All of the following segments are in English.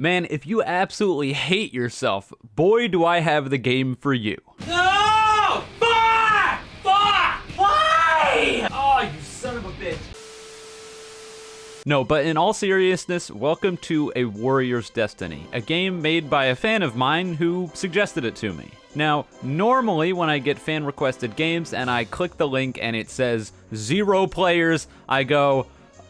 Man, if you absolutely hate yourself, boy do I have the game for you. No! Fuck! Fuck! Why? Oh, you son of a bitch. No, but in all seriousness, welcome to A Warrior's Destiny, a game made by a fan of mine who suggested it to me. Now, normally when I get fan-requested games and I click the link and it says 0 players, I go,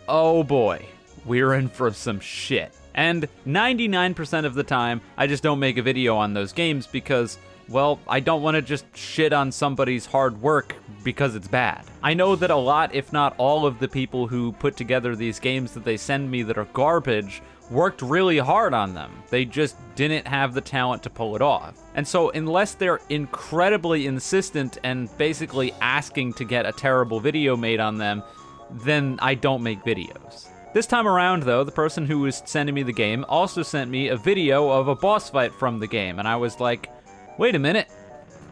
oh boy, we're in for some shit. And 99% of the time, I just don't make a video on those games because, well, I don't want to just shit on somebody's hard work because it's bad. I know that a lot, if not all of the people who put together these games that they send me that are garbage worked really hard on them. They just didn't have the talent to pull it off. And so unless they're incredibly insistent and basically asking to get a terrible video made on them, then I don't make videos. This time around, though, the person who was sending me the game also sent me a video of a boss fight from the game, and I was like, wait a minute,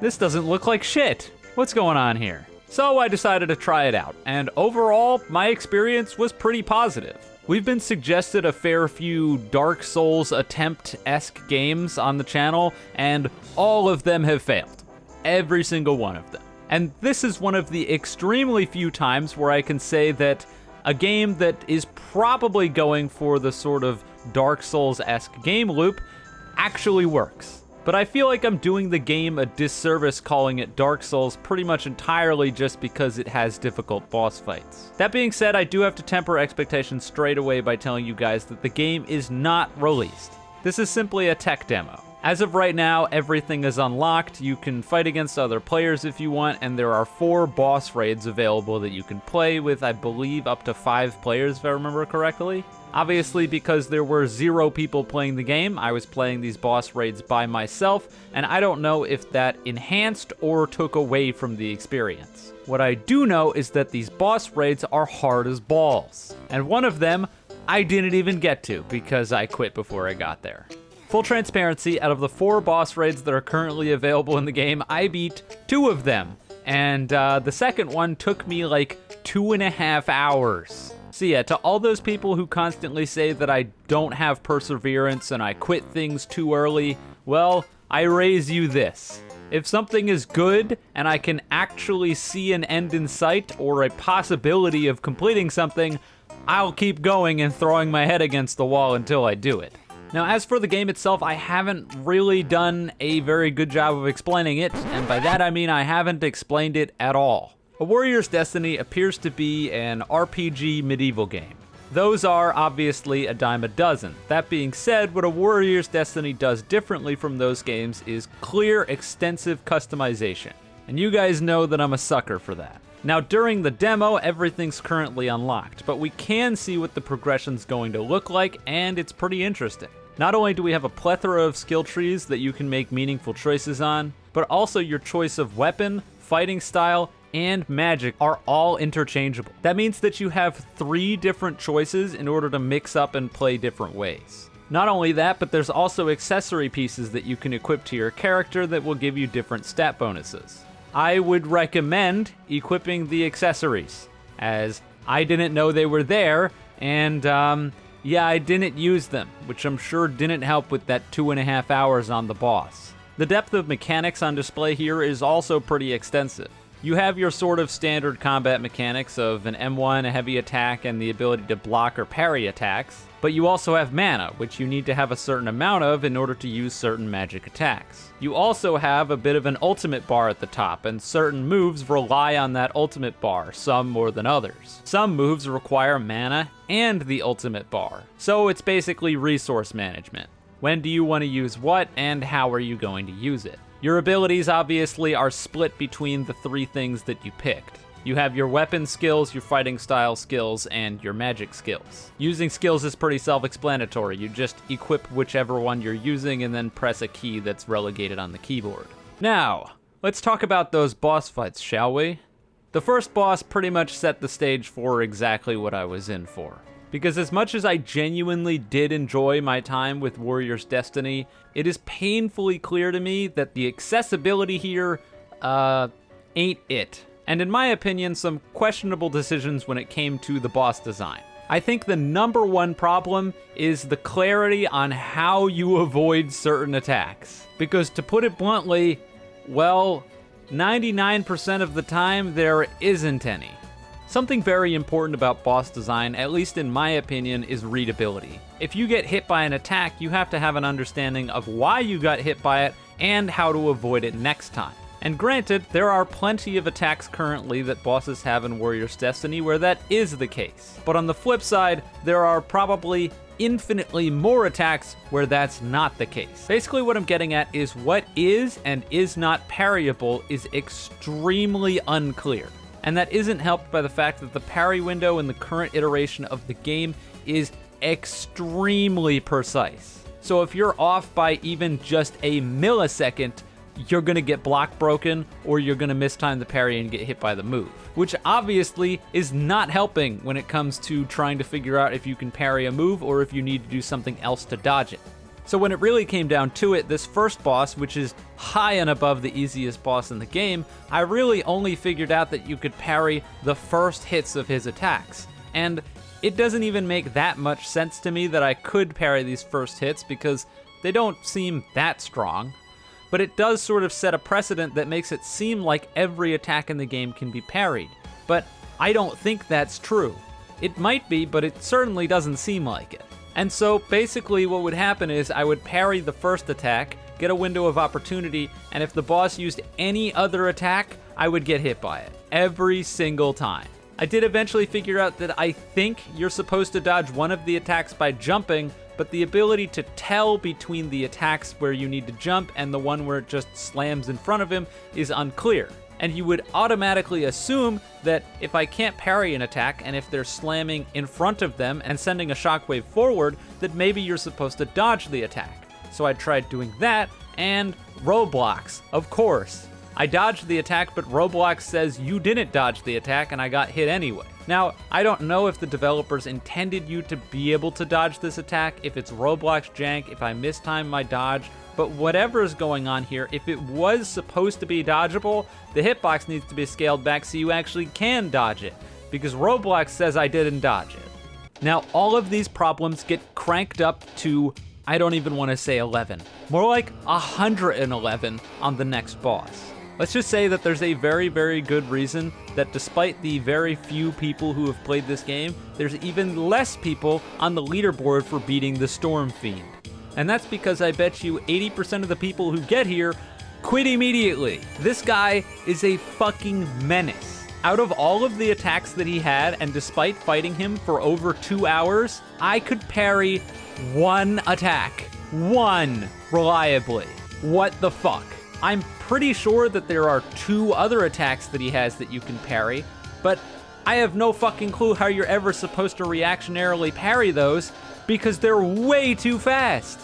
this doesn't look like shit. What's going on here? So I decided to try it out, and overall, my experience was pretty positive. We've been suggested a fair few Dark Souls attempt-esque games on the channel, and all of them have failed. Every single one of them. And this is one of the extremely few times where I can say that a game that is probably going for the sort of Dark Souls-esque game loop actually works. But I feel like I'm doing the game a disservice calling it Dark Souls pretty much entirely just because it has difficult boss fights. That being said, I do have to temper expectations straight away by telling you guys that the game is not released. This is simply a tech demo. As of right now, everything is unlocked. You can fight against other players if you want, and there are 4 boss raids available that you can play with, I believe, up to 5 players, if I remember correctly. Obviously, because there were 0 people playing the game, I was playing these boss raids by myself, and I don't know if that enhanced or took away from the experience. What I do know is that these boss raids are hard as balls, and one of them I didn't even get to because I quit before I got there. Full transparency, out of the 4 boss raids that are currently available in the game, I beat 2 of them, and the second one took me like 2.5 hours. So yeah, to all those people who constantly say that I don't have perseverance and I quit things too early, well, I raise you this. If something is good and I can actually see an end in sight or a possibility of completing something, I'll keep going and throwing my head against the wall until I do it. Now, as for the game itself, I haven't really done a very good job of explaining it, and by that I mean I haven't explained it at all. A Warrior's Destiny appears to be an RPG medieval game. Those are obviously a dime a dozen. That being said, what a Warrior's Destiny does differently from those games is clear, extensive customization. And you guys know that I'm a sucker for that. Now, during the demo, everything's currently unlocked, but we can see what the progression's going to look like, and it's pretty interesting. Not only do we have a plethora of skill trees that you can make meaningful choices on, but also your choice of weapon, fighting style, and magic are all interchangeable. That means that you have 3 different choices in order to mix up and play different ways. Not only that, but there's also accessory pieces that you can equip to your character that will give you different stat bonuses. I would recommend equipping the accessories, as I didn't know they were there, and yeah, I didn't use them, which I'm sure didn't help with that 2.5 hours on the boss. The depth of mechanics on display here is also pretty extensive. You have your sort of standard combat mechanics of an M1, a heavy attack, and the ability to block or parry attacks, but you also have mana, which you need to have a certain amount of in order to use certain magic attacks. You also have a bit of an ultimate bar at the top, and certain moves rely on that ultimate bar, some more than others. Some moves require mana and the ultimate bar, so it's basically resource management. When do you want to use what, and how are you going to use it? Your abilities obviously are split between the 3 things that you picked. You have your weapon skills, your fighting style skills, and your magic skills. Using skills is pretty self-explanatory. You just equip whichever one you're using and then press a key that's relegated on the keyboard. Now, let's talk about those boss fights, shall we? The first boss pretty much set the stage for exactly what I was in for. Because as much as I genuinely did enjoy my time with Warrior's Destiny, it is painfully clear to me that the accessibility here, ain't it. And in my opinion, some questionable decisions when it came to the boss design. I think the number one problem is the clarity on how you avoid certain attacks. Because to put it bluntly, well, 99% of the time there isn't any. Something very important about boss design, at least in my opinion, is readability. If you get hit by an attack, you have to have an understanding of why you got hit by it and how to avoid it next time. And granted, there are plenty of attacks currently that bosses have in Warrior's Destiny where that is the case. But on the flip side, there are probably infinitely more attacks where that's not the case. Basically what I'm getting at is what is and is not parryable is extremely unclear. And that isn't helped by the fact that the parry window in the current iteration of the game is extremely precise. So if you're off by even just a millisecond, you're gonna get block broken or you're gonna mistime the parry and get hit by the move, which obviously is not helping when it comes to trying to figure out if you can parry a move or if you need to do something else to dodge it. So when it really came down to it, this first boss, which is high and above the easiest boss in the game, I really only figured out that you could parry the first hits of his attacks. And it doesn't even make that much sense to me that I could parry these first hits because they don't seem that strong. But it does sort of set a precedent that makes it seem like every attack in the game can be parried. But I don't think that's true. It might be, but it certainly doesn't seem like it. And so basically what would happen is I would parry the first attack, get a window of opportunity, and if the boss used any other attack, I would get hit by it every single time. I did eventually figure out that I think you're supposed to dodge one of the attacks by jumping, but the ability to tell between the attacks where you need to jump and the one where it just slams in front of him is unclear. And you would automatically assume that if I can't parry an attack and if they're slamming in front of them and sending a shockwave forward, that maybe you're supposed to dodge the attack. So I tried doing that, and Roblox, of course. I dodged the attack, but Roblox says you didn't dodge the attack and I got hit anyway. Now, I don't know if the developers intended you to be able to dodge this attack, if it's Roblox jank, if I mistime my dodge, but whatever is going on here, if it was supposed to be dodgeable, the hitbox needs to be scaled back so you actually can dodge it, because Roblox says I didn't dodge it. Now, all of these problems get cranked up to, I don't even want to say 11, more like 111 on the next boss. Let's just say that there's a very, very good reason that despite the very few people who have played this game, there's even less people on the leaderboard for beating the Storm Fiend. And that's because I bet you 80% of the people who get here quit immediately. This guy is a fucking menace. Out of all of the attacks that he had, and despite fighting him for over 2 hours, I could parry one attack. One, reliably. What the fuck? I'm pretty sure that there are 2 other attacks that he has that you can parry, but I have no fucking clue how you're ever supposed to reactionarily parry those because they're way too fast.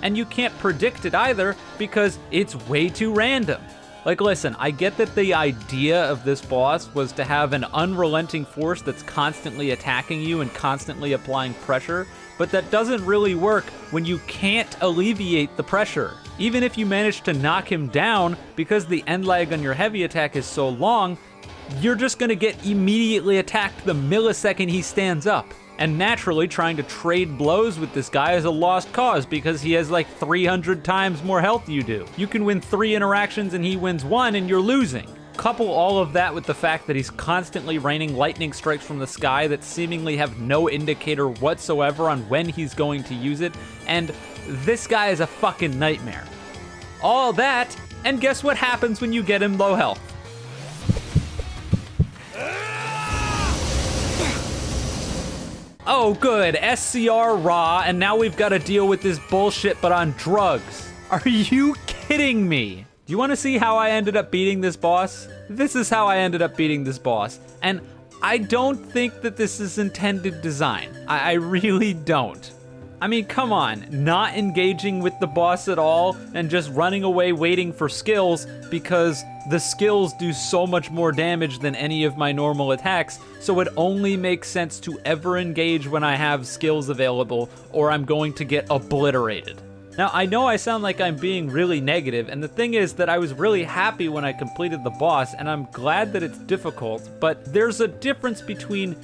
And you can't predict it either because it's way too random. Like, listen, I get that the idea of this boss was to have an unrelenting force that's constantly attacking you and constantly applying pressure, but that doesn't really work when you can't alleviate the pressure. Even if you manage to knock him down, because the end lag on your heavy attack is so long, you're just gonna get immediately attacked the millisecond he stands up. And naturally, trying to trade blows with this guy is a lost cause because he has like 300 times more health you do. You can win 3 interactions and he wins 1 and you're losing. Couple all of that with the fact that he's constantly raining lightning strikes from the sky that seemingly have no indicator whatsoever on when he's going to use it, and this guy is a fucking nightmare. All that, and guess what happens when you get him low health? Oh good, SCR raw, and now we've got to deal with this bullshit but on drugs. Are you kidding me? Do you want to see how I ended up beating this boss? This is how I ended up beating this boss, and I don't think that this is intended design. I really don't. I mean, come on, not engaging with the boss at all and just running away waiting for skills because the skills do so much more damage than any of my normal attacks, so it only makes sense to ever engage when I have skills available or I'm going to get obliterated. Now, I know I sound like I'm being really negative, and the thing is that I was really happy when I completed the boss, and I'm glad that it's difficult, but there's a difference between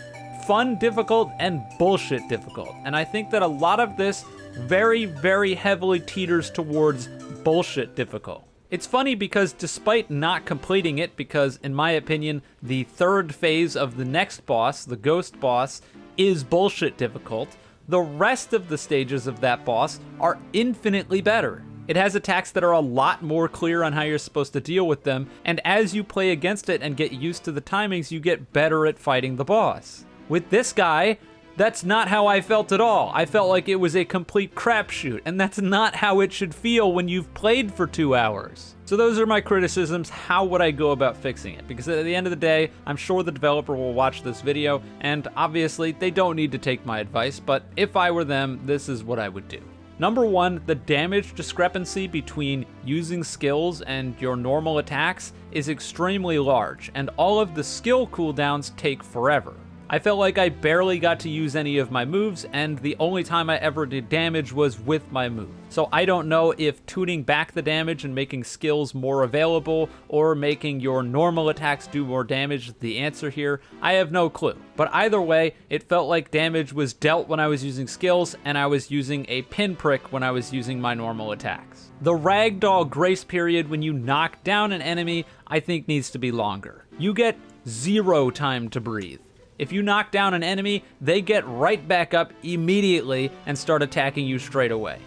fun difficult and bullshit difficult. And I think that a lot of this very, very heavily teeters towards bullshit difficult. It's funny because despite not completing it, because in my opinion, the third phase of the next boss, the ghost boss, is bullshit difficult, the rest of the stages of that boss are infinitely better. It has attacks that are a lot more clear on how you're supposed to deal with them, and as you play against it and get used to the timings, you get better at fighting the boss. With this guy, that's not how I felt at all. I felt like it was a complete crapshoot, and that's not how it should feel when you've played for 2 hours. So those are my criticisms. How would I go about fixing it? Because at the end of the day, I'm sure the developer will watch this video, and obviously they don't need to take my advice, but if I were them, this is what I would do. Number one, the damage discrepancy between using skills and your normal attacks is extremely large, and all of the skill cooldowns take forever. I felt like I barely got to use any of my moves, and the only time I ever did damage was with my move. So I don't know if tuning back the damage and making skills more available or making your normal attacks do more damage is the answer here. I have no clue. But either way, it felt like damage was dealt when I was using skills, and I was using a pinprick when I was using my normal attacks. The ragdoll grace period when you knock down an enemy, I think needs to be longer. You get 0 time to breathe. If you knock down an enemy, they get right back up immediately and start attacking you straight away.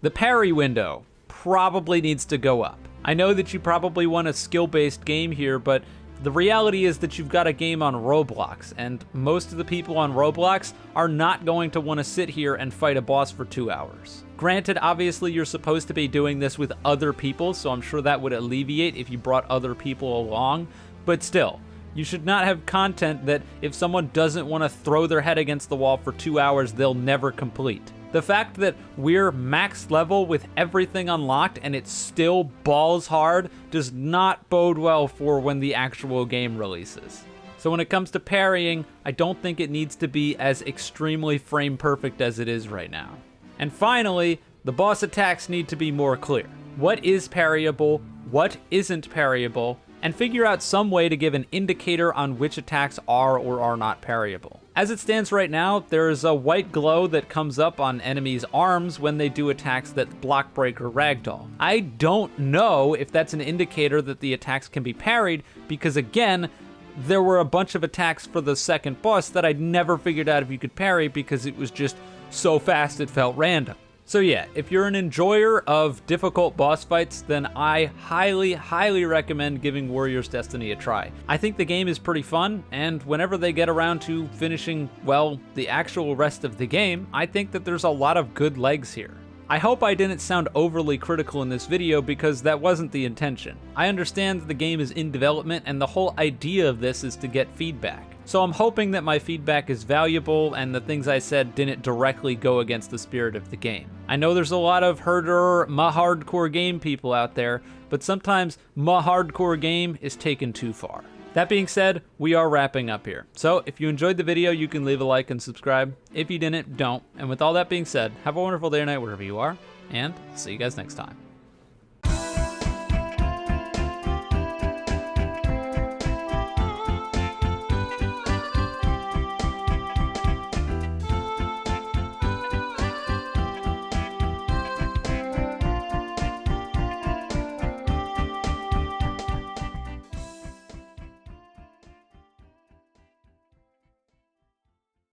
The parry window probably needs to go up. I know that you probably want a skill-based game here, but the reality is that you've got a game on Roblox, and most of the people on Roblox are not going to want to sit here and fight a boss for 2 hours. Granted, obviously you're supposed to be doing this with other people, so I'm sure that would alleviate if you brought other people along, but still, you should not have content that if someone doesn't want to throw their head against the wall for 2 hours, they'll never complete. The fact that we're max level with everything unlocked and it's still balls hard does not bode well for when the actual game releases. So when it comes to parrying, I don't think it needs to be as extremely frame perfect as it is right now. And finally, the boss attacks need to be more clear. What is parryable? What isn't parryable? And figure out some way to give an indicator on which attacks are or are not parryable. As it stands right now, there is a white glow that comes up on enemies' arms when they do attacks that block, break, or ragdoll. I don't know if that's an indicator that the attacks can be parried, because again, there were a bunch of attacks for the second boss that I'd never figured out if you could parry because it was just so fast it felt random. So yeah, if you're an enjoyer of difficult boss fights, then I highly, highly recommend giving Warriors Destiny a try. I think the game is pretty fun, and whenever they get around to finishing, well, the actual rest of the game, I think that there's a lot of good legs here. I hope I didn't sound overly critical in this video because that wasn't the intention. I understand that the game is in development and the whole idea of this is to get feedback. So I'm hoping that my feedback is valuable and the things I said didn't directly go against the spirit of the game. I know there's a lot of herder, hardcore game people out there, but sometimes hardcore game is taken too far. That being said, we are wrapping up here. So if you enjoyed the video, you can leave a like and subscribe. If you didn't, don't. And with all that being said, have a wonderful day or night wherever you are, and see you guys next time.